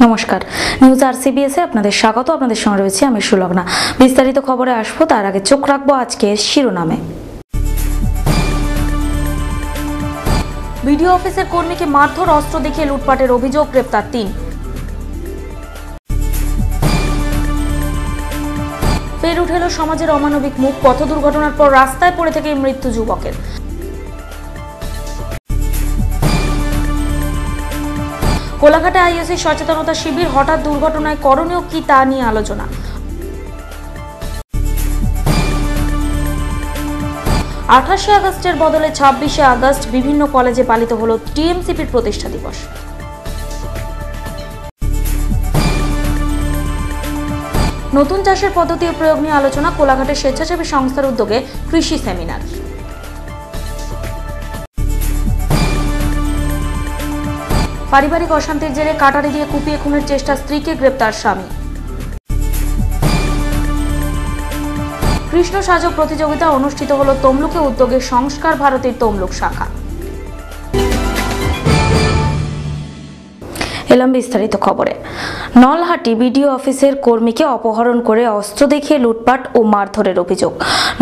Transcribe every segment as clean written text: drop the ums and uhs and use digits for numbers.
নমস্কার, নিউজ আরসিবিএস এ আপনাদের স্বাগত। আপনাদের সঙ্গে রয়েছে আমি সুলগ্না। বিস্তারিত খবরে আসবো, তার আগে চোখ রাখবো আজকের শিরোনামে। বিডিও অফিসের কর্মীকে মারধর, অস্ত্র দেখিয়ে লুটপাটের অভিযোগ, গ্রেপ্তার 3। ফের উঠে এলো সমাজের অমানবিক মুখ, পথ দুর্ঘটনার পর রাস্তায় পড়ে থেকে মৃত্যু যুবকের। কোলাঘাটে আইওসি সচেতনতা শিবির, হঠাৎ দুর্ঘটনায় করণীয় কি তা নিয়ে আলোচনা। 28 আগস্টের বদলে 26 আগস্ট, বিভিন্ন কলেজে পালিত হলো টিএমসিপির প্রতিষ্ঠা দিবস। নতুন চাষের পদ্ধতি ও প্রয়োগ নিয়ে আলোচনা, কোলাঘাটের স্বেচ্ছাসেবী সংস্থার উদ্যোগে কৃষি সেমিনার। পারিবারিক অশান্তির জেরে কাটারি দিয়ে কুপিয়ে খুনের চেষ্টা, স্ত্রীকে গ্রেপ্তার স্বামী। কৃষ্ণ সাজক প্রতিযোগিতা অনুষ্ঠিত হলো তমলুকে, উদ্যোগে সংস্কার ভারতীর তমলুক শাখা। এলাম বিস্তারিত খবরে। নলহাটি বিডিও অফিসের কর্মীকে অপহরণ করে অস্ত্র দেখিয়ে লুটপাট ও মারধরের অভিযোগ।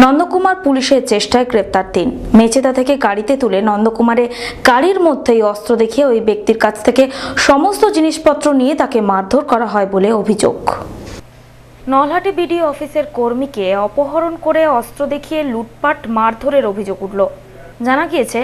নন্দকুমার পুলিশের চেষ্টায় গ্রেপ্তার 3। মেচেদা থেকে গাড়িতে তুলে নন্দকুমারে গাড়ির মধ্যেই অস্ত্র দেখিয়ে ওই ব্যক্তির কাছ থেকে সমস্ত জিনিসপত্র নিয়ে তাকে মারধর করা হয় বলে অভিযোগ। নলহাটি বিডিও অফিসের কর্মীকে অপহরণ করে অস্ত্র দেখিয়ে লুটপাট মারধরের অভিযোগ উঠল। জানা গিয়েছে,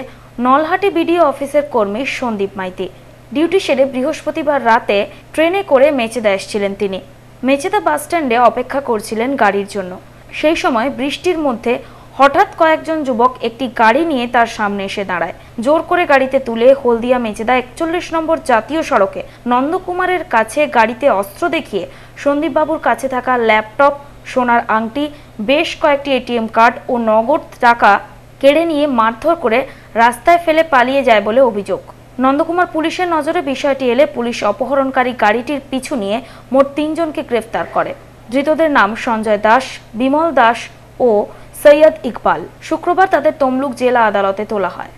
নলহাটি বিডিও অফিসের কর্মী সন্দীপ মাইতি ডিউটি সেরে বৃহস্পতিবার রাতে ট্রেনে করে মেচেদা এসেছিলেন। তিনি মেচেদা বাস স্ট্যান্ডে অপেক্ষা করছিলেন গাড়ির জন্য। সেই সময় বৃষ্টির মধ্যে হঠাৎ কয়েকজন যুবক একটি গাড়ি নিয়ে তার সামনে এসে দাঁড়ায়। জোর করে গাড়িতে তুলে হলদিয়া মেচেদা 41 নম্বর জাতীয় সড়কে নন্দকুমারের কাছে গাড়িতে অস্ত্র দেখিয়ে সন্দীপবাবুর কাছে থাকা ল্যাপটপ, সোনার আংটি, বেশ কয়েকটি এটিএম কার্ড ও নগদ টাকা কেড়ে নিয়ে মারধর করে রাস্তায় ফেলে পালিয়ে যায় বলে অভিযোগ। নন্দকুমার পুলিশের নজরে বিষয়টি এলে পুলিশ অপহরণকারী গাড়িটির পিছু নিয়ে মোট 3 জনকে গ্রেফতার করে। ধৃতদের নাম সঞ্জয় দাস, বিমল দাস ও সৈয়দ ইকবাল। শুক্রবার তাদের তমলুক জেলা আদালতে তোলা হয়।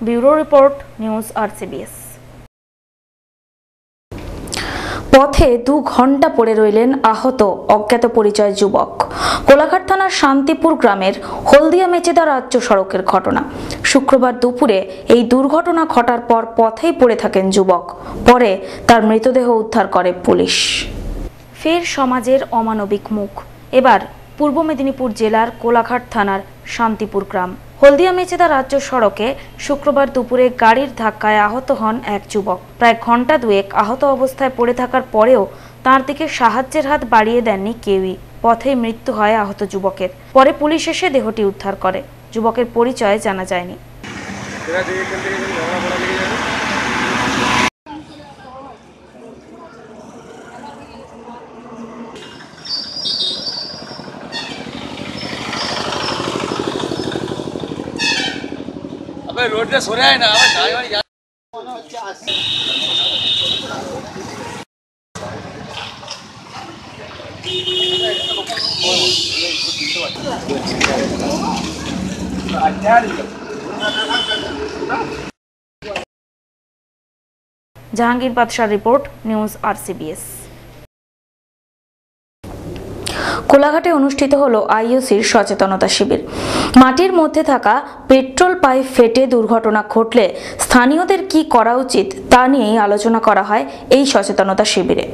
Bureau report, news RCBS. পথে 2 ঘন্টা পড়ে রইলেন আহত অজ্ঞাত পরিচয় যুবক। কোলাঘাট থানার শান্তিপুর গ্রামের হলদিয়া মেচেদা রাজ্য সড়কের ঘটনা। শুক্রবার দুপুরে এই দুর্ঘটনা ঘটার পর পথেই পড়ে থাকেন যুবক। পরে তার মৃতদেহ উদ্ধার করে পুলিশ। ফের সমাজের অমানবিক মুখ, এবার পূর্ব মেদিনীপুর জেলার কোলাঘাট থানার শান্তিপুর গ্রাম। হলদিয়া মেচেদা রাজ্য সড়কে শুক্রবার দুপুরে গাড়ির ধাক্কায় আহত হন এক যুবক। প্রায় ঘন্টা দুয়েক আহত অবস্থায় পড়ে থাকার পরেও তার দিকে সাহায্যের হাত বাড়িয়ে দেননি কেউই। পথেই মৃত্যু হয় আহত যুবকের। পরে পুলিশ এসে দেহটি উদ্ধার করে। যুবকের পরিচয় জানা যায়নি। रोड से सो रहा है ना, गाड़ी वाड़ी জাহাঙ্গীর বাদশার রিপোর্ট, নিউজ আরসিবিএস। কোলাঘাটে অনুষ্ঠিত হলো আইওসির সচেতনতা শিবির। মাটির মধ্যে থাকা পেট্রোল পাইপ ফেটে দুর্ঘটনা ঘটলে স্থানীয়দের কি করা উচিত তা নিয়েই আলোচনা করা হয় এই সচেতনতা শিবিরে।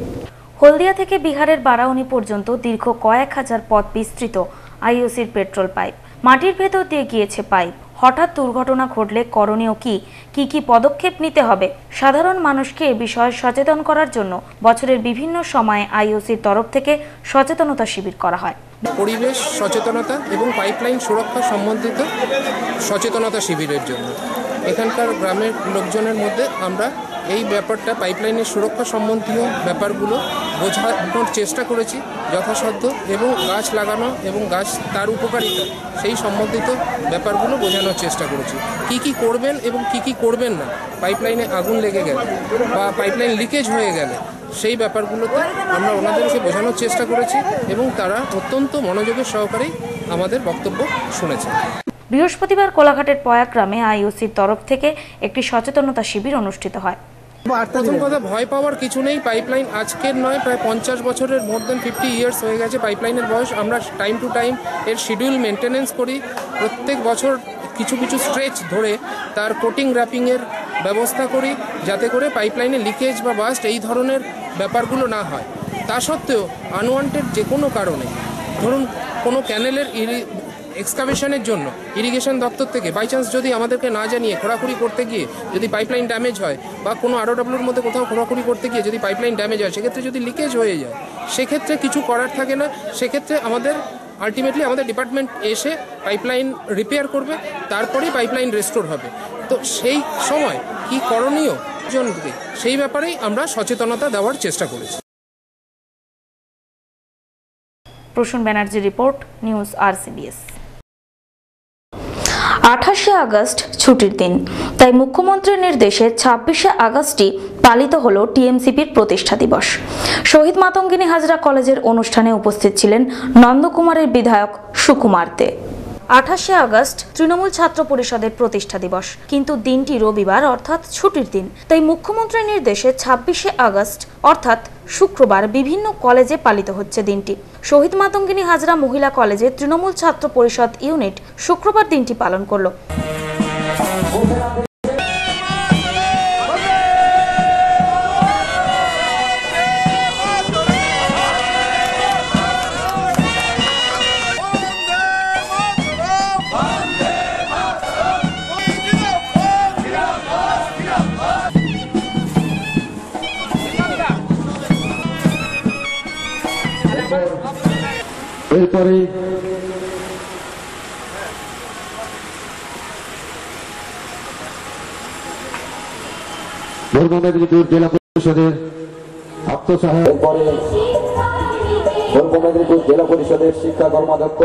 হলদিয়া থেকে বিহারের বারাউনি পর্যন্ত দীর্ঘ কয়েক হাজার পথ বিস্তৃত আইওসির পেট্রোল পাইপ। মাটির ভেতর দিয়ে গিয়েছে পাইপ। হঠাৎ দুর্ঘটনা ঘটলে করণীয় কি পদক্ষেপ নিতে হবে, সাধারণ মানুষকে এ বিষয়ে সচেতন করার জন্য বছরের বিভিন্ন সময়ে আইওসির তরফ থেকে সচেতনতা শিবির করা হয়। পরিবেশ সচেতনতা এবং পাইপলাইন সুরক্ষা সম্বন্ধিত সচেতনতা শিবিরের জন্য এখানকার গ্রামের লোকজনের মধ্যে আমরা এই ব্যাপারটা পাইপলাইনের সুরক্ষা সম্বন্ধীয় ব্যাপারগুলো বোঝানোর চেষ্টা করেছি যথাসাধ্য, এবং গাছ লাগানো এবং গাছ তার উপকারিতা সেই সম্বন্ধিত ব্যাপারগুলো বোঝানোর চেষ্টা করেছি। কি করবেন এবং কি করবেন না, পাইপলাইনে আগুন লেগে গেলে বা পাইপলাইন লিকেজ হয়ে গেলে সেই ব্যাপারগুলোতে আমরা ওনাদেরকে বোঝানোর চেষ্টা করেছি এবং তারা অত্যন্ত মনোযোগের সহকারেই আমাদের বক্তব্য শুনেছেন। বৃহস্পতিবার কোলাঘাটের পয়া গ্রামে আইওসির তরফ থেকে একটি সচেতনতা শিবির অনুষ্ঠিত হয়। প্রথম কথা, ভয় পাওয়ার কিছু নেই। পাইপলাইন আজকের নয়, প্রায় 50 বছরের, মোর দেন 50 ইয়ার্স হয়ে গেছে পাইপলাইনের বয়স। আমরা টাইম টু টাইম এর শিডিউল মেনটেনেন্স করি। প্রত্যেক বছর কিছু স্ট্রেচ ধরে তার কোটিং র্যাপিংয়ের ব্যবস্থা করি যাতে করে পাইপলাইনে লিকেজ বা বাস্ট এই ধরনের ব্যাপারগুলো না হয়। তা সত্ত্বেও আনওয়ান্টেড যে কোনো কারণে, ধরুন কোনো ক্যানেলের এক্সকাভেশনের জন্য ইরিগেশন দপ্তর থেকে বাই চান্স যদি আমাদেরকে না জানিয়ে খোঁড়াখুড়ি করতে গিয়ে যদি পাইপলাইন ড্যামেজ হয়, বা কোনো আরওডব্লিউর মধ্যে কোথাও খোঁড়াখুড়ি করতে গিয়ে যদি পাইপলাইন ড্যামেজ হয়, সেক্ষেত্রে যদি লিকেজ হয়ে যায়, সেক্ষেত্রে কিছু করার থাকে না। সেক্ষেত্রে আমাদের আলটিমেটলি আমাদের ডিপার্টমেন্ট এসে পাইপলাইন রিপেয়ার করবে, তারপরেই পাইপলাইন রেস্টোর হবে। তো সেই সময় কি করণীয় জনকে, সেই ব্যাপারেই আমরা সচেতনতা দেওয়ার চেষ্টা করেছি। Prasun Banerjee report, news RCBS। 28শে আগস্ট ছুটির দিন, তাই মুখ্যমন্ত্রীর নির্দেশে 26শে আগস্টই পালিত হলো টিএমসিপির প্রতিষ্ঠা দিবস। শহীদ মাতঙ্গিনী হাজরা কলেজের অনুষ্ঠানে উপস্থিত ছিলেন নন্দকুমারের বিধায়ক সুকুমার দে। 28শে আগস্ট তৃণমূল ছাত্র পরিষদের প্রতিষ্ঠা দিবস, কিন্তু দিনটি রবিবার অর্থাৎ ছুটির দিন, তাই মুখ্যমন্ত্রীর নির্দেশে 26শে আগস্ট অর্থাৎ শুক্রবার বিভিন্ন কলেজে পালিত হচ্ছে দিনটি। শহীদ মাতঙ্গিনী হাজরা মহিলা কলেজে তৃণমূল ছাত্র পরিষদ ইউনিট শুক্রবার দিনটি পালন করল। এরপরে পূর্ব মেদিনীপুর জেলা পরিষদের আত্মসহায়ক, পরে পূর্ব মেদিনীপুর জেলা পরিষদের শিক্ষা কর্মাধ্যক্ষ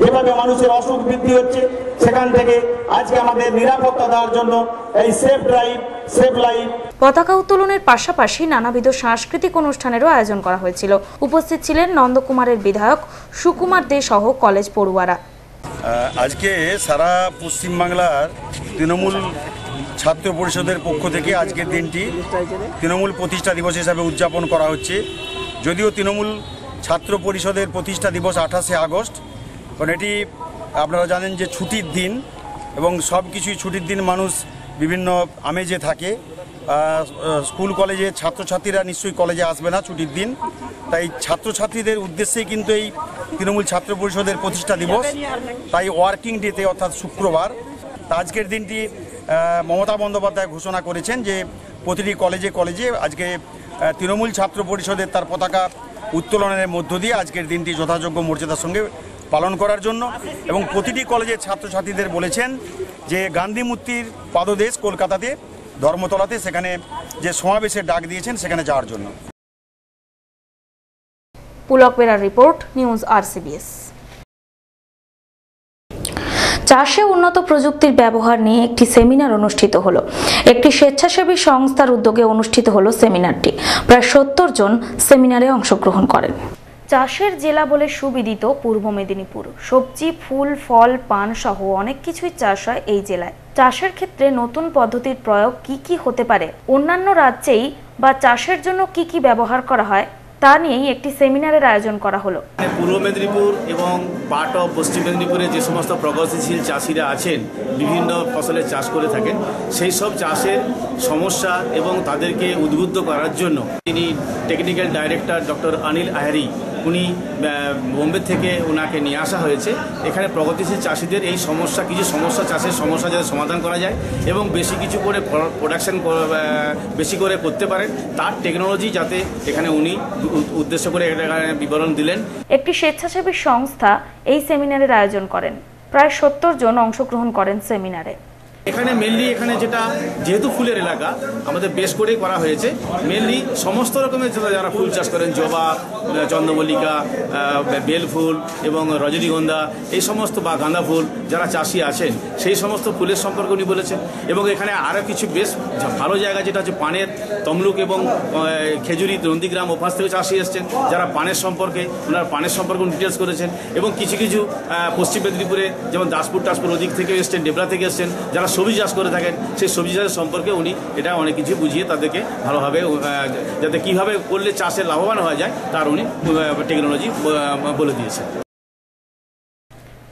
যেভাবে মানুষের অসুখ বৃদ্ধি হচ্ছে, সেখান থেকে আজকে আমাদের নিরাপত্তা দেওয়ার জন্য এই সেফ ড্রাইভ সেভ লাইফ পতাকা উত্তোলনের পাশাপাশি নানাবিধ সাংস্কৃতিক অনুষ্ঠানেরও আয়োজন করা হয়েছিল। উপস্থিত ছিলেন নন্দকুমারের বিধায়ক সুকুমার দে সহ কলেজ পড়ুয়ারা। আজকে সারা পশ্চিমবাংলার তৃণমূল ছাত্র পরিষদের পক্ষ থেকে আজকের দিনটি তৃণমূল প্রতিষ্ঠা দিবস হিসাবে উদযাপন করা হচ্ছে। যদিও তৃণমূল ছাত্র পরিষদের প্রতিষ্ঠা দিবস 28শে আগস্ট, কারণ এটি আপনারা জানেন যে ছুটির দিন, এবং সব কিছুই ছুটির দিন মানুষ বিভিন্ন আমেজে থাকে। স্কুল কলেজে ছাত্রছাত্রীরা নিশ্চয়ই কলেজে আসবে না ছুটির দিন, তাই ছাত্রছাত্রীদের উদ্দেশ্যেই কিন্তু এই তৃণমূল ছাত্র পরিষদের প্রতিষ্ঠা দিবস। তাই ওয়ার্কিং ডেতে অর্থাৎ শুক্রবার আজকের দিনটি মমতা বন্দ্যোপাধ্যায় ঘোষণা করেছেন যে প্রতিটি কলেজে কলেজে আজকে তৃণমূল ছাত্র পরিষদের তার পতাকা উত্তোলনের মধ্য দিয়ে আজকের দিনটি যথাযোগ্য মর্যাদার সঙ্গে পালন করার জন্য, এবং প্রতিটি কলেজের ছাত্রছাত্রীদের বলেছেন যে গান্ধী মূর্তির পাদদেশ কলকাতাতে ধর্মতলাতে, সেখানে যে সমাবেশের ডাক দিয়েছেন সেখানে যাওয়ার জন্য। পুলক বেরার রিপোর্ট, নিউজ RCBS। চাষে উন্নত প্রযুক্তির ব্যবহার নিয়ে একটি সেমিনার অনুষ্ঠিত হলো। একটি স্বেচ্ছাসেবী সংস্থার উদ্যোগে অনুষ্ঠিত হলো সেমিনারটি। প্রায় 70 জন সেমিনারে অংশগ্রহণ করেন। চাষের জেলা বলে সুবিদিত পূর্ব মেদিনীপুর। সবজি, ফুল, ফল, পান সহ অনেক কিছুই চাষ হয় এই জেলায়। চাষের ক্ষেত্রে নতুন পদ্ধতির প্রয়োগ কি হতে পারে, অন্যান্য রাজ্যেই বা চাষের জন্য কি ব্যবহার করা হয়, তা নিয়েই একটি সেমিনারের আয়োজন করা হলো। পূর্ব মেদিনীপুর এবং পার্ট অফ পশ্চিম মেদিনীপুরে যে সমস্ত প্রগতিশীল চাষিরা আছেন, বিভিন্ন ফসলের চাষ করে থাকেন, সেই সব চাষের সমস্যা এবং তাদেরকে উদ্বুদ্ধ করার জন্য তিনি টেকনিক্যাল ডাইরেক্টর ডক্টর অনিল আহারি, উনি বোম্বে থেকে ওনাকে নিয়ে আসা হয়েছে। এখানে প্রগতিশীল চাষিদের এই সমস্যা, কিছু সমস্যা, চাষের সমস্যা যাতে সমাধান করা যায় এবং বেশি কিছু করে প্রোডাকশন বেশি করে করতে পারেন, তার টেকনোলজি যাতে এখানে উনি উদ্দেশ্য করে এখানে বিবরণ দিলেন। একটি স্বেচ্ছাসেবী সংস্থা এই সেমিনারের আয়োজন করেন। প্রায় 70 জন অংশগ্রহণ করেন সেমিনারে। এখানে মেনলি এখানে যেটা, যেহেতু ফুলের এলাকা আমাদের বেশ করেই করা হয়েছে, মেনলি সমস্ত রকমের যারা ফুল চাষ করেন, জবা, চন্দ্রমল্লিকা, বেল ফুল এবং রজনীগন্ধা, এই সমস্ত বা গাঁদা ফুল যারা চাষি আছেন সেই সমস্ত ফুলের সম্পর্কে উনি বলেছেন। এবং এখানে আরও কিছু বেশ ভালো জায়গা যেটা হচ্ছে পানের, তমলুক এবং খেজুরি, নন্দীগ্রাম ওপাশ থেকে চাষি এসছেন যারা পানের সম্পর্কে, ওনারা পানের সম্পর্কে ডিটেলস করেছেন। এবং কিছু কিছু পশ্চিম মেদিনীপুরে যেমন দাসপুর টাসপুর ওদিক থেকে এসছেন, ডেবরা থেকে এসছেন যারা সবজি চাষ করে থাকেন, সেই সবজি চাষের সম্পর্কে উনি এটা অনেক কিছু বুঝিয়ে তাদেরকে ভালোভাবে যাতে কীভাবে করলে চাষে লাভবান হওয়া যায় তার উনি টেকনোলজি বলে দিয়েছেন।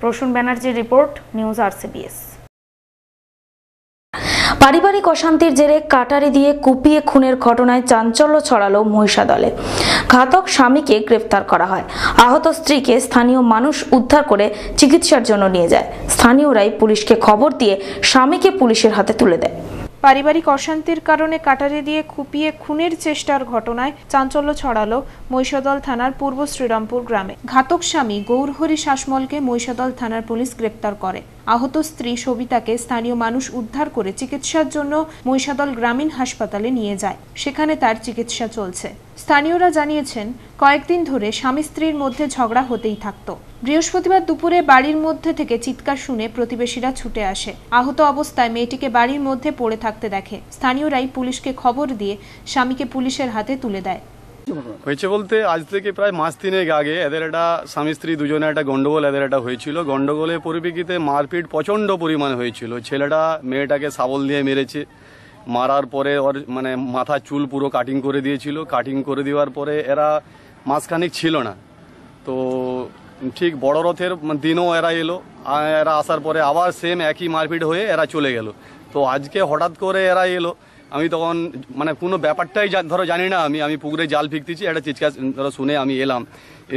প্রসূন ব্যানার্জির রিপোর্ট, নিউজ RCBS। পারিবারিক অশান্তির জেরে কাটারি দিয়ে কুপিয়ে খুনের ঘটনায় চাঞ্চল্য ছড়ালো মহিষাদলে। ঘাতক স্বামীকে গ্রেফতার করা হয়। আহত স্ত্রীকে স্থানীয় মানুষ উদ্ধার করে চিকিৎসার জন্য নিয়ে যায়। স্থানীয়রাই পুলিশকে খবর দিয়ে স্বামীকে পুলিশের হাতে তুলে দেয়। পারিবারিক অশান্তির কারণে কাটারি দিয়ে কুপিয়ে খুনের চেষ্টার ঘটনায় চাঞ্চল্য ছড়ালো মহিষাদল থানার পূর্ব শ্রীরামপুর গ্রামে। ঘাতক স্বামী গৌরহরি শাসমলকে মহিষাদল থানার পুলিশ গ্রেপ্তার করে। আহত স্ত্রী সবিতাকে স্থানীয় মানুষ উদ্ধার করে চিকিৎসার জন্য মহিষাদল গ্রামীণ হাসপাতালে নিয়ে যায়। সেখানে তার চিকিৎসা চলছে। স্থানীয়রা জানিয়েছেন, কয়েকদিন ধরে স্বামী স্ত্রীর মধ্যে ঝগড়া হতেই থাকতো। বৃহস্পতিবার দুপুরে বাড়ির মধ্যে থেকে চিৎকার শুনে প্রতিবেশীরা ছুটে আসে। আহত অবস্থায় মেয়েটিকে বাড়ির মধ্যে পড়ে থাকতে দেখে। স্থানীয়রাই পুলিশকে খবর দিয়ে স্বামীকে পুলিশের হাতে তুলে দেয়। হয়েছে বলতে আজ থেকে প্রায় মাস তিনেক আগে এদের একটা স্বামী স্ত্রী দুজনে একটা গন্ডগোল এদের একটা হয়েছিল। গন্ডগোলের পরিপ্রেক্ষিতে মারপিট প্রচণ্ড পরিমাণে হয়েছিল। ছেলেটা মেয়েটাকে শাবল দিয়ে মেরেছে। মারার পরে ওর মানে মাথা চুল পুরো কাটিং করে দিয়েছিল। কাটিং করে দেওয়ার পরে এরা মাসখানিক ছিল না। তো ঠিক বড় রথের দিনও এরা এলো। এরা আসার পরে আবার সেম একই মারপিট হয়ে এরা চলে গেল। তো আজকে হঠাৎ করে এরা এলো। আমি তখন মানে কোনো ব্যাপারটাই ধরো জানি না। আমি পুকুরে জাল ফিকতেছি, একটা চিৎকার ধরো শুনে আমি এলাম।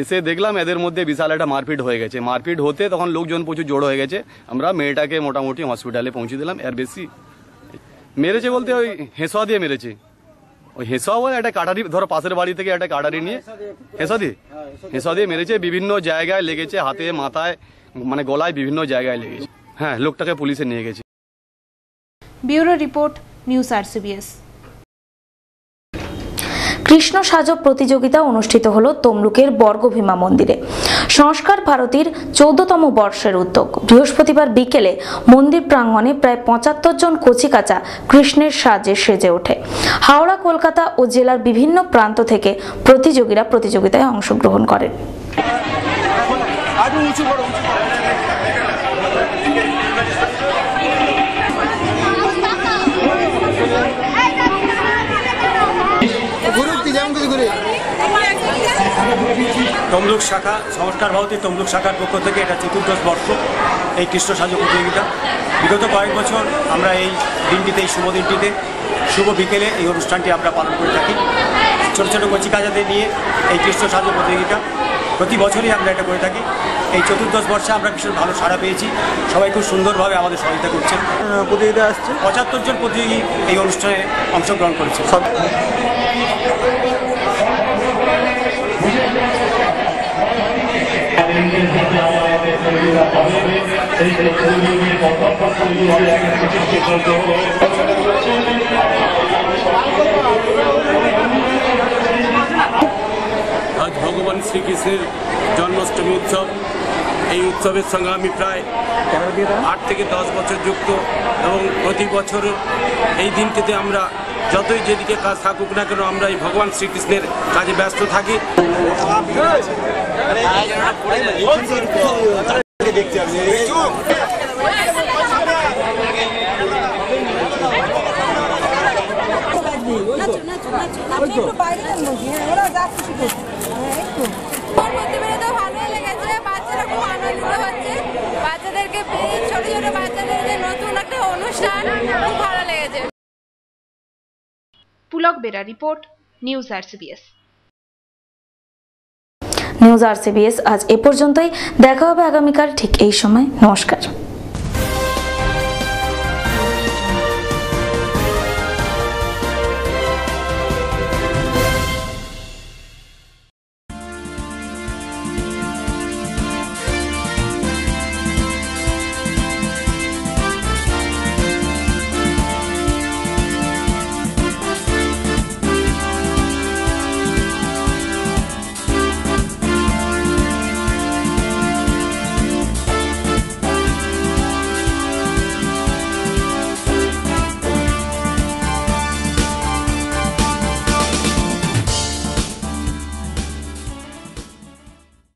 এসে দেখলাম এদের মধ্যে বিশাল একটা মারপিট হয়ে গেছে। মারপিট হতে তখন লোকজন প্রচুর জড়ো হয়ে গেছে। আমরা মেয়েটাকে মোটামুটি হসপিটালে পৌঁছে দিলাম। এর বেশি মেরেছে বলতে ওই হেঁসা দিয়ে মেরেছে। ওই হেঁসা বলে একটা কাটারি, ধরো পাশের বাড়ি থেকে একটা কাটারি নিয়ে হেঁসা দিয়ে মেরেছে। বিভিন্ন জায়গায় লেগেছে, হাতে, মাথায়, মানে গলায়, বিভিন্ন জায়গায় লেগেছে। হ্যাঁ, লোকটাকে পুলিশে নিয়ে গেছে। Bureau report, news RCBS। Krishna সাজো প্রতিযোগিতা অনুষ্ঠিত হলো তমলুকের বর্গভীমা মন্দিরে। সংস্কার ভারতীর 14তম বর্ষের উদ্যোগ। বৃহস্পতিবার বিকেলে মন্দির প্রাঙ্গণে প্রায় 75 জন কচিকাঁচা কৃষ্ণের সাজে সেজে ওঠে। হাওড়া, কলকাতা ও জেলার বিভিন্ন প্রান্ত থেকে প্রতিযোগিতায় অংশগ্রহণ করেন। তমলুক শাখা, সংস্কার ভারতী তমলুক শাখার পক্ষ থেকে এটা 14th বর্ষ এই কৃষ্ণ সাজো প্রতিযোগিতা। বিগত কয়েক বছর আমরা এই দিনটিতে, এই শুভ দিনটিতে, শুভ বিকেলে এই অনুষ্ঠানটি আমরা পালন করে থাকি। ছোটো ছোটো কচিকাঁচাদের নিয়ে এই কৃষ্ণ সাজো প্রতিযোগিতা প্রতি বছরই আমরা এটা করে থাকি। এই 14th বর্ষে আমরা ভীষণ ভালো সাড়া পেয়েছি। সবাই খুব সুন্দরভাবে আমাদের সহযোগিতা করছেন। প্রতিযোগিতা আসছে 75 জন প্রতিযোগী এই অনুষ্ঠানে অংশগ্রহণ করেছে। আজ ভগবান শ্রীকৃষ্ণের জন্মাষ্টমী উৎসব। এই উৎসবের সঙ্গে আমি প্রায় 8 থেকে 10 বছর যুক্ত এবং প্রতি বছর এই দিনটিতে আমরা যতই যেদিকে কাজ থাকুক না কেন আমরা এই ভগবান শ্রীকৃষ্ণের কাজে ব্যস্ত থাকি। বাইরে ছোট বাচ্চাদের যে নতুন একটা অনুষ্ঠান, খুব ভালো লেগেছে। Pulak Bera report, news RCBS। News RCBS আজ এ পর্যন্তই। দেখা হবে আগামীকাল ঠিক এই সময়। নমস্কার।